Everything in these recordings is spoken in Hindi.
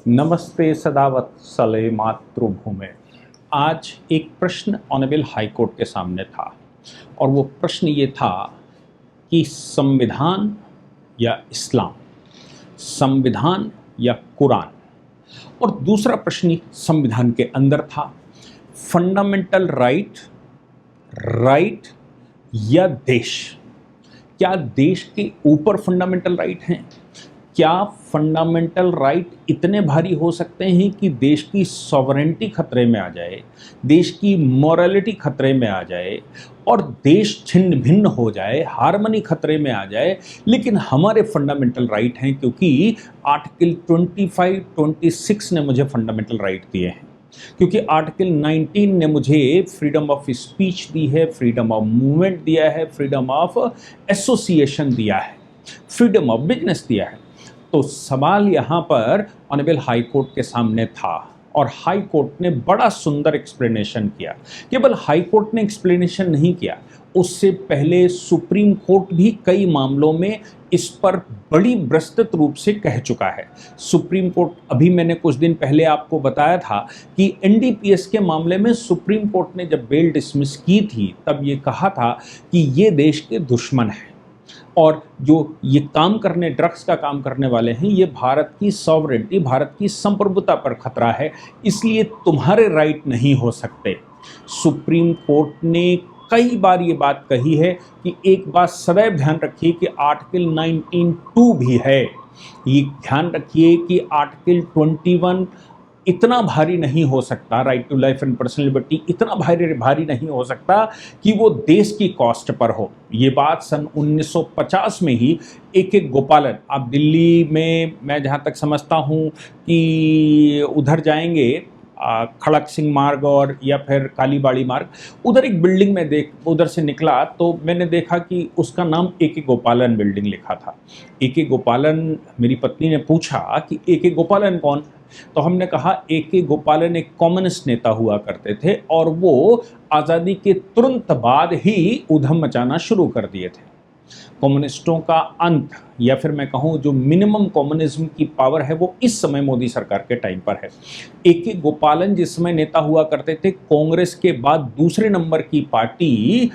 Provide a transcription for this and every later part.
नमस्ते सदावत्सले मातृभूमे। आज एक प्रश्न ऑनरेबल हाई कोर्ट के सामने था और वो प्रश्न ये था कि संविधान या इस्लाम, संविधान या कुरान। और दूसरा प्रश्न संविधान के अंदर था, फंडामेंटल राइट, राइट या देश। क्या देश के ऊपर फंडामेंटल राइट हैं? क्या फंडामेंटल राइट इतने भारी हो सकते हैं कि देश की सॉवरेंटी खतरे में आ जाए, देश की मॉरलिटी खतरे में आ जाए और देश छिन्न भिन्न हो जाए, हार्मनी खतरे में आ जाए, लेकिन हमारे फंडामेंटल राइट हैं क्योंकि आर्टिकल 25, 26 ने मुझे फंडामेंटल राइट दिए हैं, क्योंकि आर्टिकल 19 ने मुझे फ्रीडम ऑफ स्पीच दी है, फ्रीडम ऑफ मूवमेंट दिया है, फ्रीडम ऑफ एसोसिएशन दिया है, फ्रीडम ऑफ बिजनेस दिया है। तो सवाल यहाँ पर ऑनरेबल हाई कोर्ट के सामने था और हाई कोर्ट ने बड़ा सुंदर एक्सप्लेनेशन किया। केवल हाई कोर्ट ने एक्सप्लेनेशन नहीं किया, उससे पहले सुप्रीम कोर्ट भी कई मामलों में इस पर बड़ी विस्तृत रूप से कह चुका है। सुप्रीम कोर्ट, अभी मैंने कुछ दिन पहले आपको बताया था कि एनडीपीएस के मामले में सुप्रीम कोर्ट ने जब बेल डिसमिस की थी तब ये कहा था कि ये देश के दुश्मन हैं और जो ये काम करने, ड्रग्स का काम करने वाले हैं, ये भारत की सॉवरेंटी, भारत की संप्रभुता पर खतरा है, इसलिए तुम्हारे राइट नहीं हो सकते। सुप्रीम कोर्ट ने कई बार ये बात कही है कि एक बात सदैव ध्यान रखिए कि आर्टिकल 19(2) भी है। ये ध्यान रखिए कि आर्टिकल 21 इतना भारी नहीं हो सकता, right to life and personal liberty इतना भारी नहीं हो सकता कि वो देश की कॉस्ट पर हो। ये बात सन 1950 में ही A.K. गोपालन, आप दिल्ली में, मैं जहाँ तक समझता हूँ कि उधर जाएंगे खड़क सिंह मार्ग और या फिर कालीबाड़ी मार्ग, उधर एक बिल्डिंग में उधर से निकला तो मैंने देखा कि उसका नाम A.K. गोपालन बिल्डिंग लिखा था। A.K. गोपालन, मेरी पत्नी ने पूछा कि A.K. गोपालन कौन? तो हमने कहा A.K. गोपालन एक कम्युनिस्ट नेता हुआ करते थे और वो आज़ादी के तुरंत बाद ही उधम मचाना शुरू कर दिए थे। कम्युनिस्टों का अंत, या फिर मैं कहूँ जो मिनिमम कम्युनिज्म की पावर है, वो इस समय मोदी सरकार के टाइम पर है। A.K. गोपालन जिस समय नेता हुआ करते थे, कांग्रेस के बाद दूसरे नंबर की पार्टी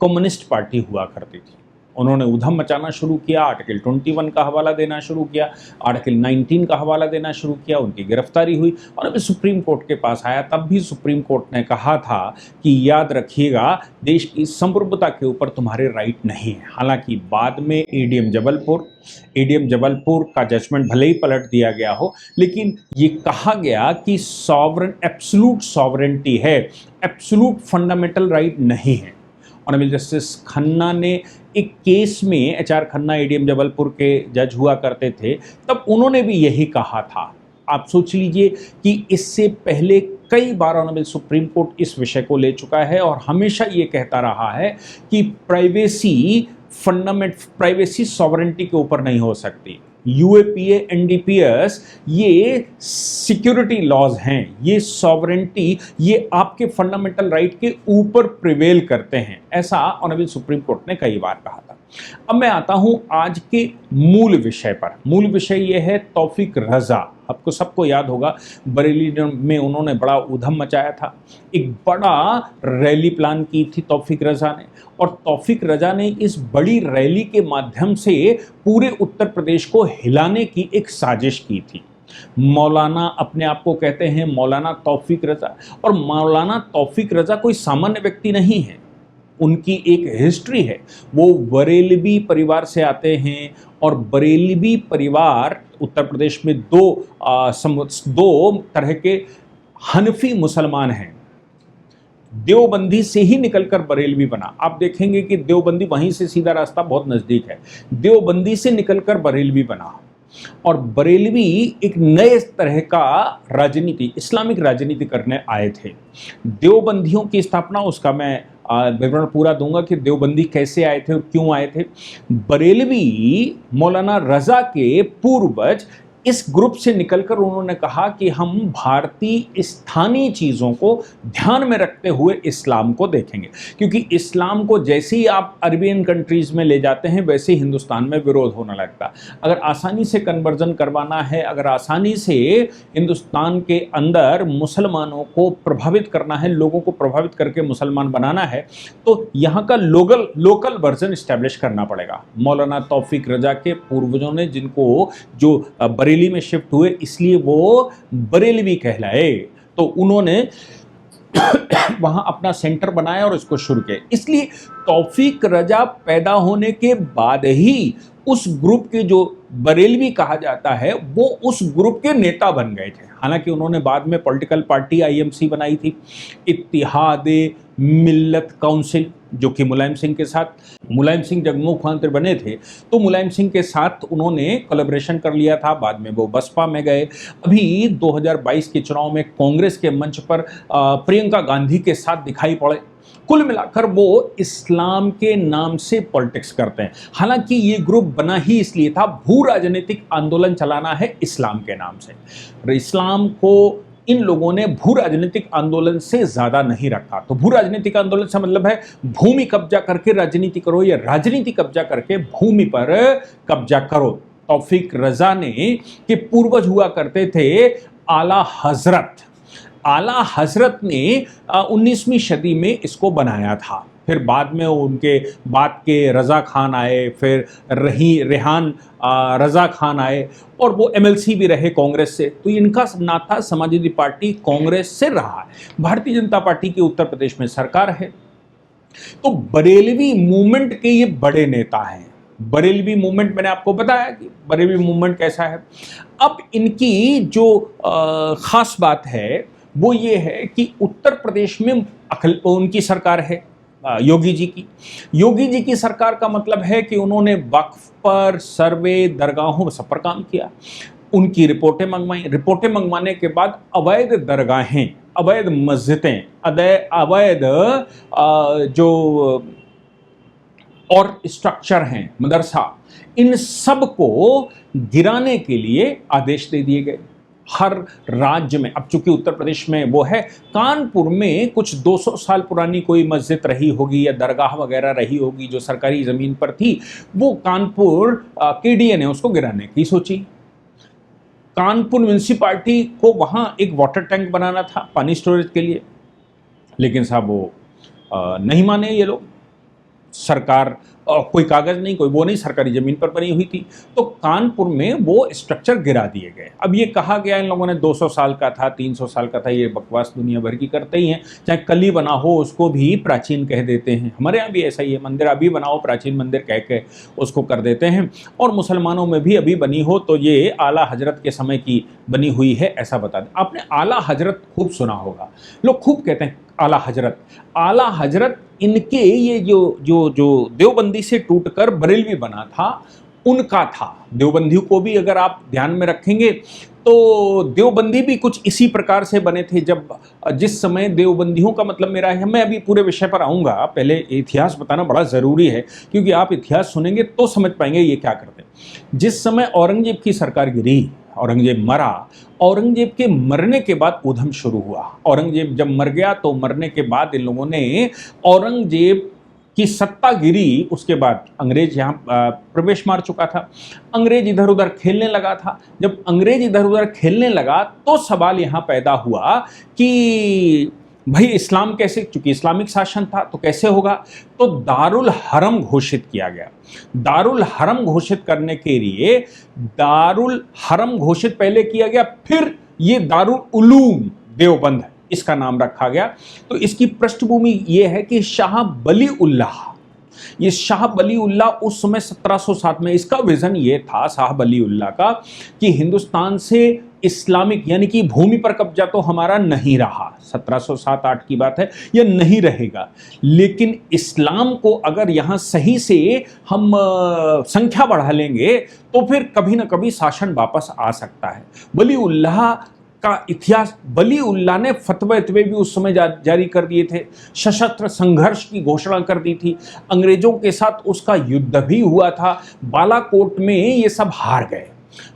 कम्युनिस्ट पार्टी हुआ करती थी। उन्होंने उधम मचाना शुरू किया, आर्टिकल 21 का हवाला देना शुरू किया, आर्टिकल 19 का हवाला देना शुरू किया, उनकी गिरफ्तारी हुई और अभी सुप्रीम कोर्ट के पास आया। तब भी सुप्रीम कोर्ट ने कहा था कि याद रखिएगा, देश की संप्रभुता के ऊपर तुम्हारे राइट नहीं है। हालांकि बाद में एडीएम जबलपुर का जजमेंट भले ही पलट दिया गया हो, लेकिन ये कहा गया कि सॉवरेन, एब्सोल्यूट सॉवरेंटी है, एब्सोल्यूट फंडामेंटल राइट नहीं है। ऑनरेबल जस्टिस खन्ना ने एक केस में, HR खन्ना एडीएम जबलपुर के जज हुआ करते थे, तब उन्होंने भी यही कहा था। आप सोच लीजिए कि इससे पहले कई बार ऑनरेबल सुप्रीम कोर्ट इस विषय को ले चुका है और हमेशा ये कहता रहा है कि प्राइवेसी सॉवरेंटी के ऊपर नहीं हो सकती। UAPA, NDPS ये सिक्योरिटी लॉज हैं, ये सॉवरेंटी, ये आपके फंडामेंटल राइट के ऊपर प्रिवेल करते हैं, ऐसा ऑनरेबल सुप्रीम कोर्ट ने कई बार कहा था। अब मैं आता हूं आज के मूल विषय पर। मूल विषय ये है तौफीक रजा। आपको सबको याद होगा, बरेली में उन्होंने बड़ा उधम मचाया था, एक बड़ा रैली प्लान की थी तौफीक रजा ने, और तौफीक रजा ने इस बड़ी रैली के माध्यम से पूरे उत्तर प्रदेश को हिलाने की एक साजिश की थी। मौलाना अपने आप को कहते हैं मौलाना तौफीक रजा, और मौलाना तौफीक रजा कोई सामान्य व्यक्ति नहीं है, उनकी एक हिस्ट्री है। वो बरेलवी परिवार से आते हैं और बरेलवी परिवार उत्तर प्रदेश में दो तरह के हनफी मुसलमान हैं। देवबंदी से ही निकलकर बरेलवी बना। आप देखेंगे कि देवबंदी, वहीं से सीधा रास्ता बहुत नज़दीक है, देवबंदी से निकलकर बरेलवी बना और बरेलवी एक नए तरह का राजनीति, इस्लामिक राजनीति करने आए थे। देवबंदियों की स्थापना, उसका मैं विवरण पूरा दूंगा कि देवबंदी कैसे आए थे और क्यों आए थे। बरेलवी मौलाना रजा के पूर्वज इस ग्रुप से निकलकर उन्होंने कहा कि हम भारतीय स्थानीय चीज़ों को ध्यान में रखते हुए इस्लाम को देखेंगे, क्योंकि इस्लाम को जैसे ही आप अरबियन कंट्रीज़ में ले जाते हैं वैसे ही हिंदुस्तान में विरोध होने लगता। अगर आसानी से कन्वर्जन करवाना है, अगर आसानी से हिंदुस्तान के अंदर मुसलमानों को प्रभावित करना है, लोगों को प्रभावित करके मुसलमान बनाना है, तो यहाँ का लोकल वर्जन इस्टेब्लिश करना पड़ेगा। मौलाना तौफीक रजा के पूर्वजों ने, जिनको जो बरेली में शिफ्ट हुए इसलिए वो बरेलवी कहलाए, तो उन्होंने वहां अपना सेंटर बनाया और इसको शुरू किया। इसलिए तौफीक रजा पैदा होने के बाद ही उस ग्रुप के, जो बरेलवी कहा जाता है, वो उस ग्रुप के नेता बन गए थे। हालांकि उन्होंने बाद में पॉलिटिकल पार्टी आईएमसी बनाई थी, इत्तिहाद मिल्लत काउंसिल, जो कि मुलायम सिंह जब मुख्यमंत्री बने थे तो मुलायम सिंह के साथ उन्होंने कोलैबोरेशन कर लिया था। बाद में वो बसपा में गए। अभी 2022 के चुनाव में कांग्रेस के मंच पर प्रियंका गांधी के साथ दिखाई पड़े। कुल मिलाकर वो इस्लाम के नाम से पॉलिटिक्स करते हैं। हालांकि ये ग्रुप बना ही इसलिए था, भू राजनीतिक आंदोलन चलाना है इस्लाम के नाम से। इस्लाम को इन लोगों ने भू राजनीतिक आंदोलन से ज्यादा नहीं रखा। तो भू राजनीतिक आंदोलन से मतलब है भूमि कब्जा करके राजनीति करो, या राजनीति कब्जा करके भूमि पर कब्जा करो। तौफीक रजा ने के पूर्वज हुआ करते थे आला हजरत ने 19वीं सदी में इसको बनाया था। फिर बाद में उनके बाद के रजा खान आए, फिर रेहान रजा खान आए, और वो एमएलसी भी रहे कांग्रेस से। तो इनका नाता समाजवादी पार्टी कांग्रेस से रहा है। भारतीय जनता पार्टी की उत्तर प्रदेश में सरकार है। तो बरेलवी मूवमेंट के ये बड़े नेता हैं। बरेलवी मूवमेंट, मैंने आपको बताया कि बरेलवी मूवमेंट कैसा है। अब इनकी जो खास बात है वो ये है कि उत्तर प्रदेश में उनकी सरकार है, योगी जी की सरकार का मतलब है कि उन्होंने वक्फ पर, सर्वे, दरगाहों सब पर काम किया। उनकी रिपोर्टें मंगवाने के बाद अवैध दरगाहें, अवैध मस्जिदें, अवैध जो और स्ट्रक्चर हैं, मदरसा, इन सब को गिराने के लिए आदेश दे दिए गए हर राज्य में। अब चूंकि उत्तर प्रदेश में वो है, कानपुर में कुछ 200 साल पुरानी कोई मस्जिद रही होगी या दरगाह वगैरह रही होगी जो सरकारी ज़मीन पर थी, वो कानपुर केडीए ने उसको गिराने की सोची। कानपुर म्यूनिसिपालिटी को वहाँ एक वाटर टैंक बनाना था पानी स्टोरेज के लिए, लेकिन साहब वो नहीं माने ये लोग। सरकार कोई कागज नहीं, कोई वो नहीं, सरकारी जमीन पर बनी हुई थी। तो कानपुर में वो स्ट्रक्चर गिरा दिए गए। अब ये कहा गया इन लोगों ने 200 साल का था, 300 साल का था, ये बकवास दुनिया भर की करते ही हैं। चाहे कली बना हो उसको भी प्राचीन कह देते हैं। हमारे यहाँ भी ऐसा ही है, मंदिर अभी बनाओ प्राचीन मंदिर कह के उसको कर देते हैं। और मुसलमानों में भी अभी बनी हो तो ये आला हजरत के समय की बनी हुई है ऐसा बता दें। आपने आला हजरत खूब सुना होगा, लोग खूब कहते हैं आला हजरत। इनके ये जो देवबंदी से टूटकर बरेलवी बना था, उनका था। देवबंदियों को भी अगर आप ध्यान में रखेंगे तो देवबंदी भी कुछ इसी प्रकार से बने थे। जिस समय देवबंदियों का मतलब मेरा है, मैं अभी पूरे विषय पर आऊँगा, पहले इतिहास बताना बड़ा ज़रूरी है, क्योंकि आप इतिहास सुनेंगे तो समझ पाएंगे ये क्या करते हैं। जिस समय औरंगजेब की सरकार गिरी, औरंगजेब मरा, औरंगजेब के मरने के बाद उधम शुरू हुआ। औरंगजेब जब मर गया तो मरने के बाद इन लोगों ने, औरंगजेब की सत्ता गिरी, उसके बाद अंग्रेज यहाँ प्रवेश मार चुका था। अंग्रेज इधर उधर खेलने लगा था। जब अंग्रेज इधर उधर खेलने लगा तो सवाल यहाँ पैदा हुआ कि भाई इस्लाम कैसे, चूंकि इस्लामिक शासन था तो कैसे होगा। तो दारुल हरम घोषित किया गया। दारुल हरम घोषित करने के लिए, दारुल हरम घोषित पहले किया गया, फिर ये दारुल उलूम देवबंद इसका नाम रखा गया। तो इसकी पृष्ठभूमि ये है कि शाह बलीउल्लाह, ये शाह बलीउल्लाह उस समय 1707 में, इसका विजन ये था शाह बलीउल्लाह का कि हिंदुस्तान से इस्लामिक यानी कि भूमि पर कब्जा तो हमारा नहीं रहा, 1707-8 की बात है, यह नहीं रहेगा, लेकिन इस्लाम को अगर यहाँ सही से हम संख्या बढ़ा लेंगे तो फिर कभी ना कभी शासन वापस आ सकता है। बलीउल्लाह का इतिहास, बलीउल्लाह ने फतवे भी उस समय जारी कर दिए थे, सशस्त्र संघर्ष की घोषणा कर दी थी, अंग्रेजों के साथ उसका युद्ध भी हुआ था। बालाकोट में ये सब हार गए।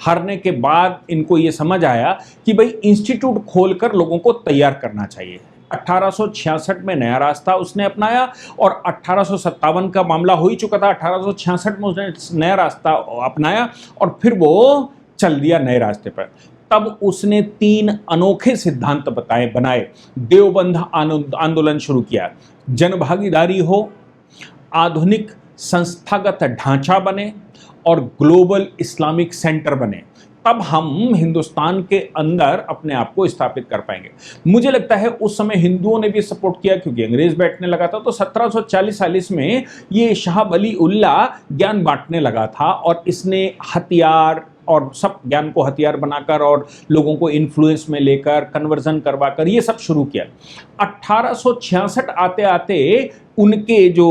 हारने के बाद इनको ये समझ आया कि भाई इंस्टीट्यूट खोलकर लोगों को तैयार करना चाहिए। 1866 में नया रास्ता उसने अपनाया और 1857 का मामला हो ही चुका था, 1866 में उसने नया रास्ता अपनाया और फिर वो चल दिया नए रास्ते पर। तब उसने 3 अनोखे सिद्धांत बनाए, देवबंद आंदोलन शुरू किया, जनभागीदारी हो, आधुनिक संस्थागत ढांचा बने और ग्लोबल इस्लामिक सेंटर बने, तब हम हिंदुस्तान के अंदर अपने आप को स्थापित कर पाएंगे। मुझे लगता है उस समय हिंदुओं ने भी सपोर्ट किया क्योंकि अंग्रेज बैठने लगा था। तो 1740 में ये शाह वली उल्लाह ज्ञान बांटने लगा था और इसने हथियार और सब ज्ञान को हथियार बनाकर और लोगों को इन्फ्लुएंस में लेकर कन्वर्जन करवाकर ये सब शुरू किया। 1866 आते आते उनके जो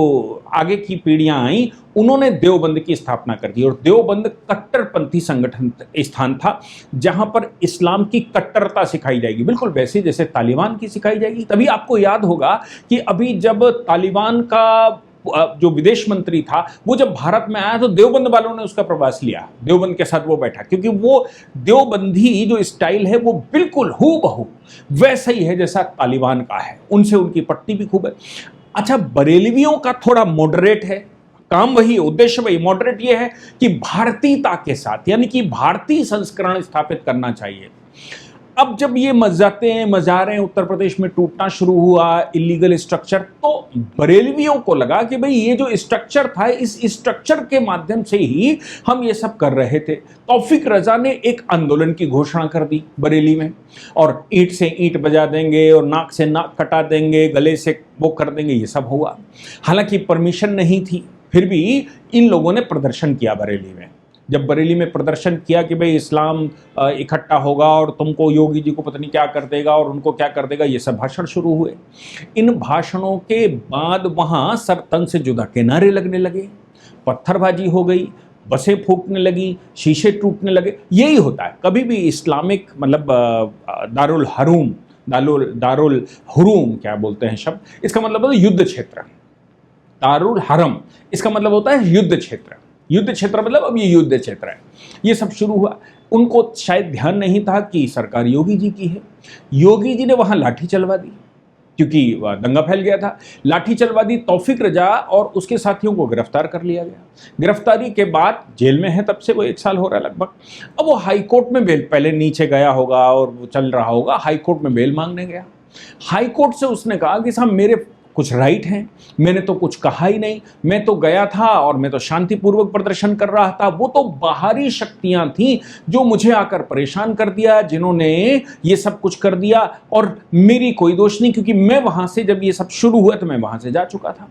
आगे की पीढ़ियां आई उन्होंने देवबंद की स्थापना कर दी और देवबंद कट्टरपंथी संगठन स्थान था जहां पर इस्लाम की कट्टरता सिखाई जाएगी, बिल्कुल वैसे जैसे तालिबान की सिखाई जाएगी। तभी आपको याद होगा कि अभी जब तालिबान का जो विदेश मंत्री था वो जब भारत में आया तो देवबंद वालों ने उसका प्रवास लिया, देवबंद के साथ वो बैठा, क्योंकि वो देवबंदी जो स्टाइल है वो बिल्कुल हूबहू वैसा ही है जैसा तालिबान का है, उनसे उनकी पट्टी भी खूब है। अच्छा, बरेलवियों का थोड़ा मॉडरेट है, काम वही है, उद्देश्य वही, मॉडरेट ये है कि भारतीयता के साथ, यानी कि भारतीय संस्करण स्थापित करना चाहिए। अब जब ये मजारें उत्तर प्रदेश में टूटना शुरू हुआ, इलीगल स्ट्रक्चर, तो बरेलवियों को लगा कि भाई ये जो स्ट्रक्चर था इस स्ट्रक्चर के माध्यम से ही हम ये सब कर रहे थे। तौफीक रजा ने एक आंदोलन की घोषणा कर दी बरेली में, और ईंट से ईंट बजा देंगे और नाक से नाक कटा देंगे, गले से वो कर देंगे, ये सब हुआ। हालांकि परमिशन नहीं थी, फिर भी इन लोगों ने प्रदर्शन किया बरेली में। जब बरेली में प्रदर्शन किया कि भाई इस्लाम इकट्ठा होगा और तुमको योगी जी को पता नहीं क्या कर देगा और उनको क्या कर देगा, ये सब भाषण शुरू हुए। इन भाषणों के बाद वहाँ सर तन से जुदा के नारे लगने लगे, पत्थरबाजी हो गई, बसें फूटने लगी, शीशे टूटने लगे। यही होता है कभी भी इस्लामिक, मतलब दारुल हुरूम क्या बोलते हैं शब्द, इसका मतलब होता है युद्ध क्षेत्र। दारुल हरम इसका मतलब होता है युद्ध क्षेत्र। युद्ध क्षेत्र मतलब अब ये युद्ध क्षेत्र है। ये सब शुरू हुआ। उनको शायद ध्यान नहीं था कि सरकार योगी जी की है। योगी जी ने वहां लाठी चलवा दी क्योंकि दंगा फैल गया था। लाठी चलवा दी, तौफीक रजा और उसके साथियों को गिरफ्तार कर लिया गया। गिरफ्तारी के बाद जेल में है, तब से वो 1 साल हो रहा है लगभग। अब वो हाई कोर्ट में बेल, पहले नीचे गया होगा और वो चल रहा होगा, हाई कोर्ट में बेल मांगने गया। हाई कोर्ट से उसने कहा कि साहब मेरे कुछ राइट हैं, मैंने तो कुछ कहा ही नहीं, मैं तो गया था और मैं तो शांतिपूर्वक प्रदर्शन कर रहा था, वो तो बाहरी शक्तियां थी जो मुझे आकर परेशान कर दिया, जिन्होंने ये सब कुछ कर दिया, और मेरी कोई दोष नहीं क्योंकि मैं वहां से, जब ये सब शुरू हुआ तो मैं वहां से जा चुका था।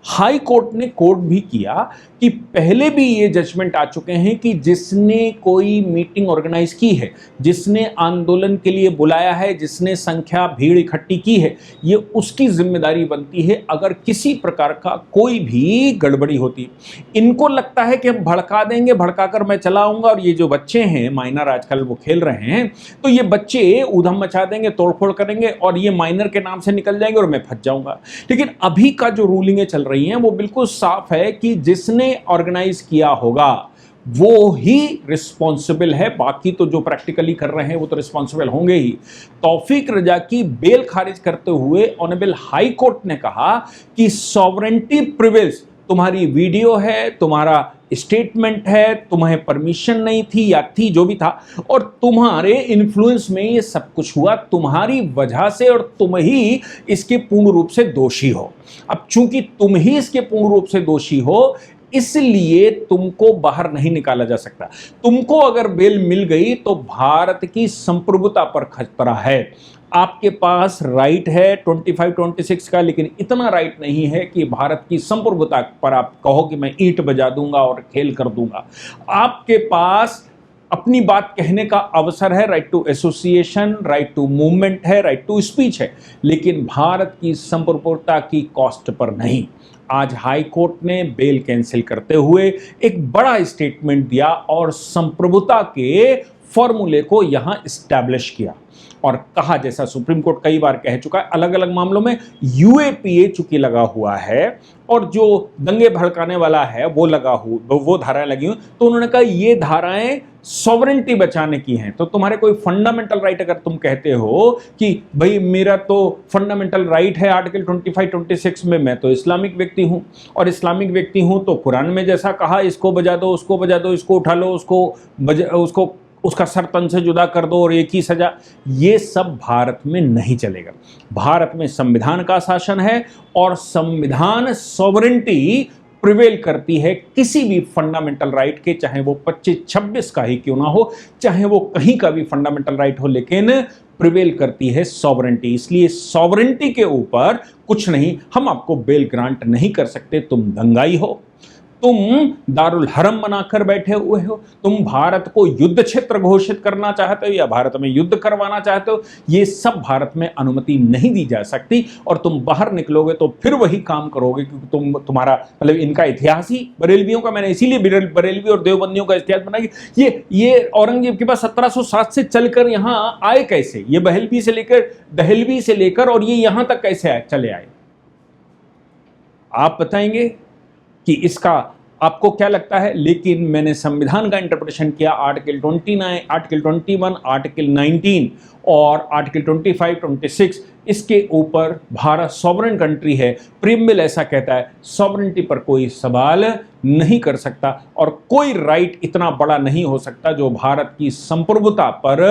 हाई कोर्ट ने कोर्ट भी किया कि पहले भी ये जजमेंट आ चुके हैं कि जिसने कोई मीटिंग ऑर्गेनाइज की है, जिसने आंदोलन के लिए बुलाया है, जिसने संख्या भीड़ इकट्ठी की है, ये उसकी जिम्मेदारी बनती है अगर किसी प्रकार का कोई भी गड़बड़ी होती। इनको लगता है कि हम भड़का देंगे, भड़काकर मैं चला आऊंगा, और ये जो बच्चे हैं माइनर आजकल वो खेल रहे हैं, तो ये बच्चे ऊधम मचा देंगे, तोड़फोड़ करेंगे और ये माइनर के नाम से निकल जाएंगे और मैं फंस जाऊंगा। लेकिन अभी का जो रूलिंग चल रही है वो बिल्कुल साफ है कि जिसने ऑर्गेनाइज किया होगा वो ही रिस्पॉन्सिबल है, बाकी तो जो प्रैक्टिकली कर रहे हैं वो तो रिस्पॉन्सिबल होंगे ही। तौफीक रजा की बेल खारिज करते हुए ऑनरेबल हाई कोर्ट ने कहा कि सॉवरेंटी प्रिवेल्स, तुम्हारी वीडियो है, तुम्हारा स्टेटमेंट है, तुम्हें परमिशन नहीं थी या थी जो भी था, और तुम्हारे इन्फ्लुएंस में ये सब कुछ हुआ, तुम्हारी वजह से, और तुम ही इसके पूर्ण रूप से दोषी हो। अब चूंकि तुम ही इसके पूर्ण रूप से दोषी हो, इसलिए तुमको बाहर नहीं निकाला जा सकता। तुमको अगर बेल मिल गई तो भारत की संप्रभुता पर खतरा है। आपके पास राइट है 25-26 का, लेकिन इतना राइट नहीं है कि भारत की संप्रभुता पर आप कहो कि मैं ईंट बजा दूंगा और खेल कर दूंगा। आपके पास अपनी बात कहने का अवसर है, right to association, right to movement है, राइट टू स्पीच है, लेकिन भारत की संप्रभुता की कॉस्ट पर नहीं। आज हाई कोर्ट ने बेल कैंसिल करते हुए एक बड़ा स्टेटमेंट दिया और संप्रभुता के फॉर्मूले को यहां एस्टैब्लिश किया और कहा, जैसा सुप्रीम कोर्ट कई बार कह चुका है अलग अलग मामलों में, यूएपीए चूंकि लगा हुआ है और जो दंगे भड़काने वाला है वो लगा हुआ, वो धाराएं लगी हुई, तो उन्होंने कहा ये धाराएं सॉवरेंटी बचाने की हैं। तो तुम्हारे कोई फंडामेंटल राइट अगर तुम कहते हो कि भाई मेरा तो फंडामेंटल राइट है आर्टिकल 25-26 में, मैं तो इस्लामिक व्यक्ति हूं और इस्लामिक व्यक्ति हूं तो कुरान में जैसा कहा इसको बजा दो, उसको बजा दो, इसको उठा लो, उसको उसका सर तन से जुदा कर दो और एक ही सजा, ये सब भारत में नहीं चलेगा। भारत में संविधान का शासन है और संविधान सॉवरेंटी प्रिवेल करती है किसी भी फंडामेंटल राइट के, चाहे वो 25-26 का ही क्यों ना हो, चाहे वो कहीं का भी फंडामेंटल राइट हो, लेकिन प्रिवेल करती है सॉवरेंटी। इसलिए सॉवरेंटी के ऊपर कुछ नहीं, हम आपको बेल ग्रांट नहीं कर सकते। तुम दंगाई हो, तुम दारुल हरम बनाकर बैठे हुए हो, तुम भारत को युद्ध क्षेत्र घोषित करना चाहते हो या भारत में युद्ध करवाना चाहते हो, ये सब भारत में अनुमति नहीं दी जा सकती। और तुम बाहर निकलोगे तो फिर वही काम करोगे, क्योंकि तुम्हारा मतलब इनका इतिहास ही बरेलवियों का, मैंने इसीलिए बरेलवी और देवबंदियों का इतिहास बनाया। ये औरंगजेब के पास 1707 से चलकर यहाँ आए कैसे, ये दहलवी से लेकर और ये यहां तक कैसे चले आए, आप बताएंगे कि इसका आपको क्या लगता है। लेकिन मैंने संविधान का इंटरप्रिटेशन किया, आर्टिकल 29, आर्टिकल 21, आर्टिकल 19 और आर्टिकल 25-26, इसके ऊपर भारत सॉवरेन कंट्री है। प्रीएम्बल ऐसा कहता है, सॉवरेनिटी पर कोई सवाल नहीं कर सकता और कोई राइट इतना बड़ा नहीं हो सकता जो भारत की संप्रभुता पर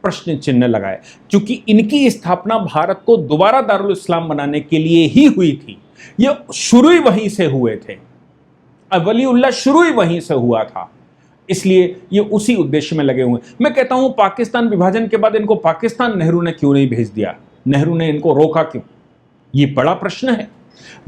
प्रश्न चिन्ह लगाए। क्योंकि इनकी स्थापना भारत को दोबारा दारुल इस्लाम बनाने के लिए ही हुई थी, ये शुरू ही वहीं से हुए थे, वलीउल्लाह शुरू ही वहीं से हुआ था, इसलिए ये उसी उद्देश्य में लगे हुए। मैं कहता हूं पाकिस्तान विभाजन के बाद इनको पाकिस्तान नेहरू ने क्यों नहीं भेज दिया, नेहरू ने इनको रोका क्यों, ये बड़ा प्रश्न है।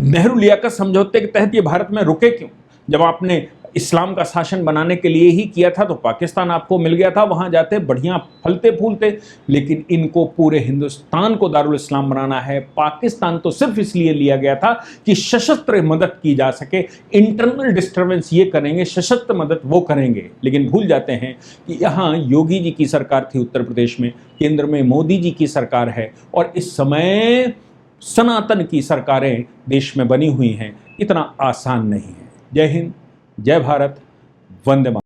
नेहरू लियाकत समझौते के तहत ये भारत में रुके क्यों, जब आपने इस्लाम का शासन बनाने के लिए ही किया था तो पाकिस्तान आपको मिल गया था, वहां जाते बढ़िया फलते फूलते। लेकिन इनको पूरे हिंदुस्तान को दारुल इस्लाम बनाना है। पाकिस्तान तो सिर्फ इसलिए लिया गया था कि सशस्त्र मदद की जा सके, इंटरनल डिस्टर्बेंस ये करेंगे, सशस्त्र मदद वो करेंगे। लेकिन भूल जाते हैं कि यहाँ योगी जी की सरकार थी उत्तर प्रदेश में, केंद्र में मोदी जी की सरकार है और इस समय सनातन की सरकारें देश में बनी हुई हैं। इतना आसान नहीं है। जय हिंद, जय भारत, वंदे मातरम।